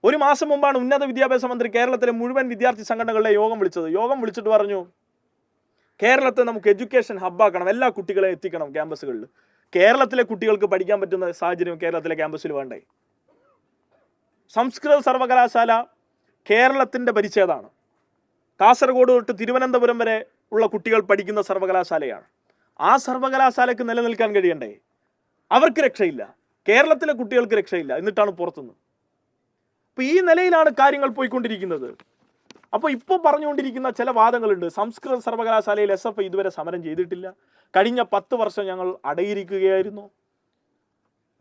ഒരു മാസം മുമ്പാണ് ഉന്നത വിദ്യാഭ്യാസ മന്ത്രി കേരളത്തിലെ മുഴുവൻ വിദ്യാർത്ഥി സംഘടനകളുടെ യോഗം വിളിച്ചത്. യോഗം വിളിച്ചിട്ട് പറഞ്ഞു, കേരളത്തെ നമുക്ക് എഡ്യൂക്കേഷൻ ഹബ്ബാക്കണം, എല്ലാ കുട്ടികളെയും എത്തിക്കണം ക്യാമ്പസുകളിൽ. കേരളത്തിലെ കുട്ടികൾക്ക് പഠിക്കാൻ പറ്റുന്ന സാഹചര്യം കേരളത്തിലെ ക്യാമ്പസിൽ വേണ്ടേ? സംസ്കൃത സർവകലാശാല കേരളത്തിൻ്റെ പരിച്ഛേദമാണ്. കാസർഗോഡ് തൊട്ട് തിരുവനന്തപുരം വരെ ഉള്ള കുട്ടികൾ പഠിക്കുന്ന സർവകലാശാലയാണ്. ആ സർവകലാശാലയ്ക്ക് നിലനിൽക്കാൻ കഴിയണ്ടേ? അവർക്ക് രക്ഷയില്ല, കേരളത്തിലെ കുട്ടികൾക്ക് രക്ഷയില്ല, എന്നിട്ടാണ് പുറത്തുനിന്ന്. അപ്പോൾ ഈ നിലയിലാണ് കാര്യങ്ങൾ പോയിക്കൊണ്ടിരിക്കുന്നത്. അപ്പോൾ ഇപ്പോൾ പറഞ്ഞുകൊണ്ടിരിക്കുന്ന ചില വാദങ്ങളുണ്ട്. സംസ്കൃത സർവകലാശാലയിൽ SFI ഇതുവരെ സമരം ചെയ്തിട്ടില്ല, കഴിഞ്ഞ 10 വർഷം ഞങ്ങൾ അടയിരിക്കുകയായിരുന്നു,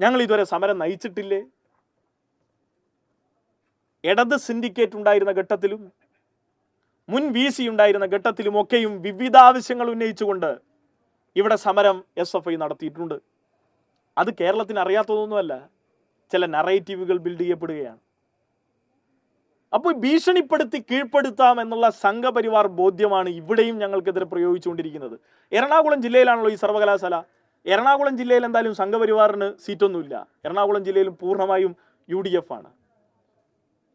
ഞങ്ങൾ ഇതുവരെ സമരം നയിച്ചിട്ടില്ലേ? ഇടത് സിൻഡിക്കേറ്റ് ഉണ്ടായിരുന്ന ഘട്ടത്തിലും മുൻ VC ഉണ്ടായിരുന്ന ഘട്ടത്തിലുമൊക്കെയും വിവിധ ആവശ്യങ്ങൾ ഉന്നയിച്ചുകൊണ്ട് ഇവിടെ സമരം SFI നടത്തിയിട്ടുണ്ട്. അത് കേരളത്തിന് അറിയാത്തതൊന്നുമല്ല, ചില നറേറ്റീവുകൾ ബിൽഡ് ചെയ്യപ്പെടുകയാണ്. അപ്പോൾ ഭീഷണിപ്പെടുത്തി കീഴ്പ്പെടുത്താം എന്നുള്ള സംഘപരിവാർ ബോധ്യമാണ് ഇവിടെയും ഞങ്ങൾക്കെതിരെ പ്രയോഗിച്ചുകൊണ്ടിരിക്കുന്നത്. എറണാകുളം ജില്ലയിലാണല്ലോ ഈ സർവകലാശാല. എറണാകുളം ജില്ലയിൽ എന്തായാലും സംഘപരിവാറിന് സീറ്റൊന്നുമില്ല. എറണാകുളം ജില്ലയിലും പൂർണ്ണമായും UDF ആണ്.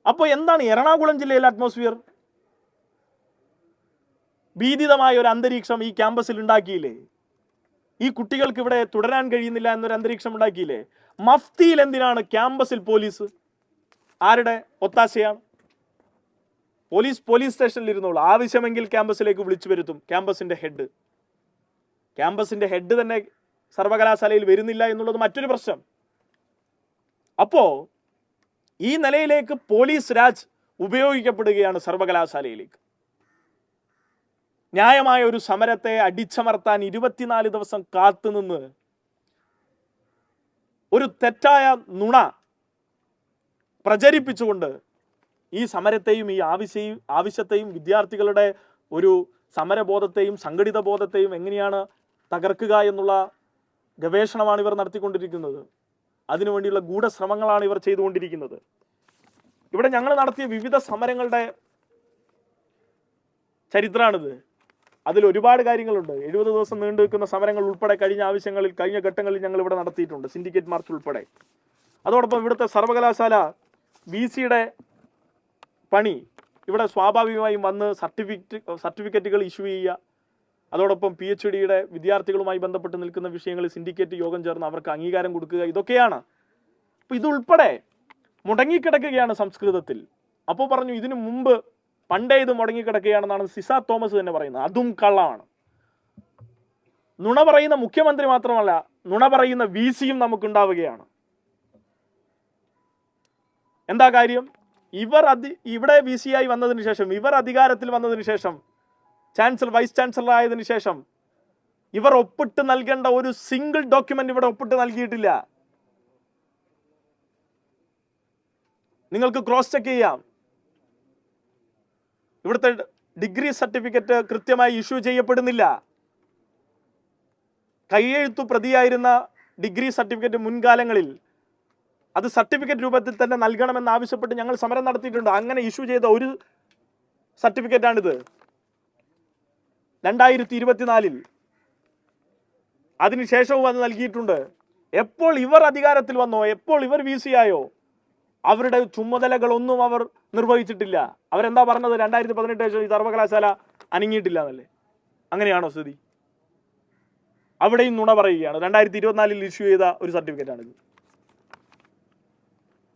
അപ്പോൾ എന്താണ് എറണാകുളം ജില്ലയിലെ അറ്റ്മോസ്ഫിയർ? ഭീതിതമായ ഒരു അന്തരീക്ഷം ഈ ക്യാമ്പസിൽ ഉണ്ടാക്കിയില്ലേ? ഈ കുട്ടികൾക്ക് ഇവിടെ തുടരാൻ കഴിയുന്നില്ല എന്നൊരു അന്തരീക്ഷം ഉണ്ടാക്കിയില്ലേ? മഫ്തിയിൽ എന്തിനാണ് ക്യാമ്പസിൽ പോലീസ്? ആരുടെ ഒത്താശയാണ്? പോലീസ് സ്റ്റേഷനിൽ ഇരുന്നോളൂ, ആവശ്യമെങ്കിൽ ക്യാമ്പസിലേക്ക് വിളിച്ചു വരുത്തും ക്യാമ്പസിന്റെ ഹെഡ് തന്നെ സർവകലാശാലയിൽ വരുന്നില്ല എന്നുള്ളത് മറ്റൊരു പ്രശ്നം. അപ്പോ ഈ നിലയിലേക്ക് പോലീസ് രാജ് ഉപയോഗിക്കപ്പെടുകയാണ് സർവകലാശാലയിലേക്ക്. ന്യായമായ ഒരു സമരത്തെ അടിച്ചമർത്താൻ 24 ദിവസം കാത്തുനിന്ന് ഒരു തെറ്റായ നുണ പ്രചരിപ്പിച്ചുകൊണ്ട് ഈ സമരത്തെയും ഈ ആവശ്യത്തെയും വിദ്യാർത്ഥികളുടെ ഒരു സമരബോധത്തെയും സംഘടിത ബോധത്തെയും എങ്ങനെയാണ് തകർക്കുക എന്നുള്ള ഗവേഷണമാണ് ഇവർ നടത്തിക്കൊണ്ടിരിക്കുന്നത്. അതിനുവേണ്ടിയുള്ള ഗൂഢശ്രമങ്ങളാണ് ഇവർ ചെയ്തുകൊണ്ടിരിക്കുന്നത്. ഇവിടെ ഞങ്ങൾ നടത്തിയ വിവിധ സമരങ്ങളുടെ ചരിത്രമാണിത്. അതിൽ ഒരുപാട് കാര്യങ്ങളുണ്ട്. 70 ദിവസം നീണ്ടു നിൽക്കുന്ന സമരങ്ങൾ ഉൾപ്പെടെ കഴിഞ്ഞ ഘട്ടങ്ങളിൽ ഞങ്ങൾ ഇവിടെ നടത്തിയിട്ടുണ്ട്, സിൻഡിക്കേറ്റ് മാർച്ച് ഉൾപ്പെടെ. അതോടൊപ്പം ഇവിടുത്തെ സർവകലാശാല VCയുടെ പണി ഇവിടെ സ്വാഭാവികമായും വന്ന് സർട്ടിഫിക്കറ്റുകൾ ഇഷ്യൂ ചെയ്യുക, അതോടൊപ്പം PhDയുടെ വിദ്യാർത്ഥികളുമായി ബന്ധപ്പെട്ട് നിൽക്കുന്ന വിഷയങ്ങളിൽ സിൻഡിക്കേറ്റ് യോഗം ചേർന്ന് അവർക്ക് അംഗീകാരം കൊടുക്കുക, ഇതൊക്കെയാണ്. അപ്പോൾ ഇതുൾപ്പെടെ മുടങ്ങിക്കിടക്കുകയാണ് സംസ്കൃതത്തിൽ. അപ്പോൾ പറഞ്ഞു ഇതിനു മുമ്പ് പണ്ടേ ഇത് മുടങ്ങിക്കിടക്കുകയാണെന്നാണ് സിസ തോമസ് തന്നെ പറയുന്നത്. അതും കള്ളമാണ്. നുണ പറയുന്ന മുഖ്യമന്ത്രി മാത്രമല്ല, നുണ പറയുന്ന VCയും നമുക്കുണ്ടാവുകയാണ്. എന്താ കാര്യം? ഇവിടെ VC ആയി വന്നതിന് ശേഷം, ഇവർ അധികാരത്തിൽ വന്നതിന് ശേഷം, വൈസ് ചാൻസലർ ആയതിനു ശേഷം ഇവർ ഒപ്പിട്ട് നൽകേണ്ട ഒരു സിംഗിൾ ഡോക്യുമെന്റ് ഇവിടെ ഒപ്പിട്ട് നൽകിയിട്ടില്ല. നിങ്ങൾക്ക് ക്രോസ് ചെക്ക് ചെയ്യാം. ഇവിടുത്തെ ഡിഗ്രി സർട്ടിഫിക്കറ്റ് കൃത്യമായി ഇഷ്യൂ ചെയ്യപ്പെടുന്നില്ല. കൈയെഴുത്തു പ്രതിയായിരുന്ന ഡിഗ്രി സർട്ടിഫിക്കറ്റ് മുൻകാലങ്ങളിൽ അത് സർട്ടിഫിക്കറ്റ് രൂപത്തിൽ തന്നെ നൽകണമെന്ന് ആവശ്യപ്പെട്ട് ഞങ്ങൾ സമരം നടത്തിയിട്ടുണ്ട്. അങ്ങനെ ഇഷ്യൂ ചെയ്ത ഒരു സർട്ടിഫിക്കറ്റാണിത്, 2024. അതിനുശേഷവും അത് നൽകിയിട്ടുണ്ട്. എപ്പോൾ ഇവർ അധികാരത്തിൽ വന്നോ, എപ്പോൾ ഇവർ VC ആയോ, അവരുടെ ചുമതലകളൊന്നും അവർ നിർവഹിച്ചിട്ടില്ല. അവരെന്താ പറഞ്ഞത്? 2018 ഈ സർവകലാശാല അനങ്ങിയിട്ടില്ല എന്നല്ലേ? അങ്ങനെയാണോ സ്ഥിതി? അവിടെയും നുണ പറയുകയാണ്. 2024 ഇഷ്യൂ ചെയ്ത ഒരു സർട്ടിഫിക്കറ്റാണിത്.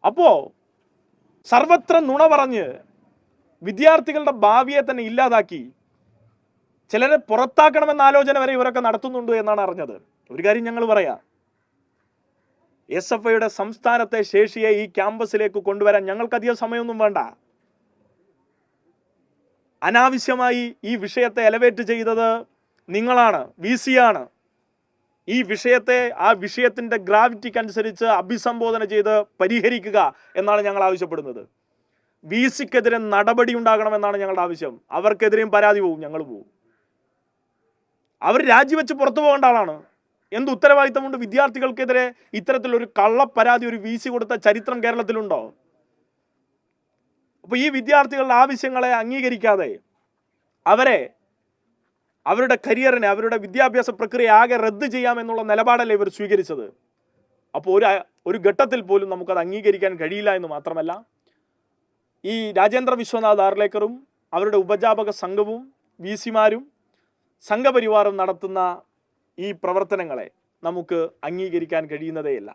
അപ്പോ സർവത്ര നുണ പറഞ്ഞ് വിദ്യാർത്ഥികളുടെ ഭാവിയെ തന്നെ ഇല്ലാതാക്കി ചിലരെ പുറത്താക്കണമെന്ന ആലോചന വരെ ഇവരൊക്കെ നടത്തുന്നുണ്ട് എന്നാണ് അറിഞ്ഞത്. ഒരു കാര്യം ഞങ്ങൾ പറയാം, SFIയുടെ സംസ്ഥാനത്തെ ശേഷിയെ ഈ ക്യാമ്പസിലേക്ക് കൊണ്ടുവരാൻ ഞങ്ങൾക്കധികം സമയമൊന്നും വേണ്ട. അനാവശ്യമായി ഈ വിഷയത്തെ എലവേറ്റ് ചെയ്തത് നിങ്ങളാണ്, VC ആണ്. ഈ വിഷയത്തെ ആ വിഷയത്തിന്റെ ഗ്രാവിറ്റിക്ക് അനുസരിച്ച് അഭിസംബോധന ചെയ്ത് പരിഹരിക്കുക എന്നാണ് ഞങ്ങൾ ആവശ്യപ്പെടുന്നത്. VCക്കെതിരെ നടപടി ഉണ്ടാകണമെന്നാണ് ഞങ്ങളുടെ ആവശ്യം. അവർക്കെതിരെയും പരാതി പോവും, ഞങ്ങൾ പോവും. അവർ രാജിവെച്ച് പുറത്തു പോകേണ്ട ആളാണ്. എന്ത് ഉത്തരവാദിത്തമുണ്ട് വിദ്യാർത്ഥികൾക്കെതിരെ ഇത്തരത്തിലൊരു കള്ളപ്പരാതി ഒരു VC കൊടുത്ത ചരിത്രം കേരളത്തിലുണ്ടോ? അപ്പോൾ ഈ വിദ്യാർത്ഥികളുടെ ആവശ്യങ്ങളെ അംഗീകരിക്കാതെ അവരുടെ കരിയറിനെ, അവരുടെ വിദ്യാഭ്യാസ പ്രക്രിയ ആകെ റദ്ദ് ചെയ്യാമെന്നുള്ള നിലപാടല്ലേ ഇവർ സ്വീകരിച്ചത്. അപ്പോൾ ഒരു ഘട്ടത്തിൽ പോലും നമുക്കത് അംഗീകരിക്കാൻ കഴിയില്ല എന്ന് മാത്രമല്ല, ഈ രാജേന്ദ്ര വിശ്വനാഥ് ആർലേക്കറും അവരുടെ ഉപജാപക സംഘവും വി സിമാരും സംഘപരിവാറും നടത്തുന്ന ഈ പ്രവർത്തനങ്ങളെ നമുക്ക് അംഗീകരിക്കാൻ കഴിയുന്നതേയില്ല.